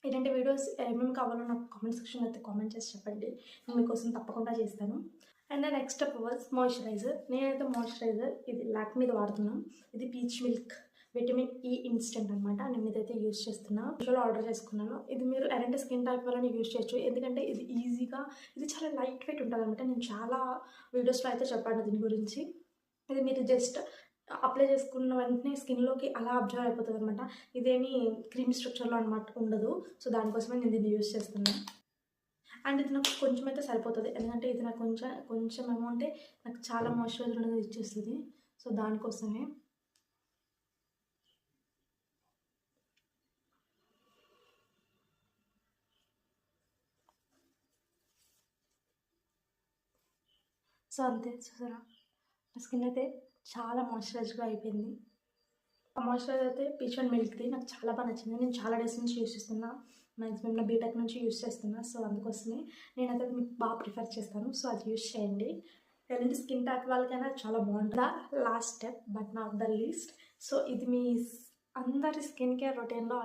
ఇలాంటి వీడియోస్ ఏమేమి కావాలో నాకు కామెంట్ సెక్షన్లో అయితే కామెంట్ చేసి చెప్పండి. నేను మీకోసం తప్పకుండా చేస్తాను. And next step was moisturiser. నేనైతే మాయిశ్చరైజర్ ఇది లాక్మీది వాడుతున్నాను. ఇది peach milk vitamin E instant అనమాట. నేను ఇదైతే యూజ్ చేస్తున్నా. మీషోలో ఆర్డర్ చేసుకున్నాను. ఇది మీరు ఎలాంటి స్కిన్ టైప్ వల్ల యూజ్ చేయొచ్చు. ఎందుకంటే ఇది ఈజీగా, ఇది చాలా లైట్ వెయిట్ ఉంటుంది అనమాట. నేను చాలా వీడియోస్లో అయితే చెప్పాను దీని గురించి. ఇది మీరు జస్ట్ అప్లై చేసుకున్న వెంటనే స్కిన్లోకి అలా అబ్జర్వ్ అయిపోతుంది అనమాట. ఇదేమి క్రీమ్ స్ట్రక్చర్లో అనమాట ఉండదు. సో దానికోసమే నేను దీన్ని యూజ్ చేస్తున్నాను. అండ్ ఇది నాకు కొంచెం అయితే సరిపోతుంది. ఎందుకంటే ఇది నాకు కొంచెం అమౌంటే నాకు చాలా మాయిశ్చరైజర్ అనేది ఇచ్చేస్తుంది. సో దానికోసమే. సో అంతే, చూసారా నా స్కిన్ అయితే చాలా మాయిశ్చరైజ్గా అయిపోయింది. ఆ మాయిశ్చరైజర్ అయితే పీచ్ అండ్ మిల్క్ది నాకు చాలా బాగా నచ్చింది. నేను చాలా డేస్ నుంచి యూస్ చేస్తున్నా. మ్యాక్సిమం నా బీటెక్ నుంచి యూస్ చేస్తున్నా. సో అందుకోసమే నేనైతే మీకు బాగా ప్రిఫర్ చేస్తాను. సో అది యూస్ చేయండి. ఎలాంటి స్కిన్ టైప్ వాళ్ళకైనా చాలా బాగుంటుంది. Last step but not the least. So ఇది మీ అందరి స్కిన్ కేర్ రొటీన్లో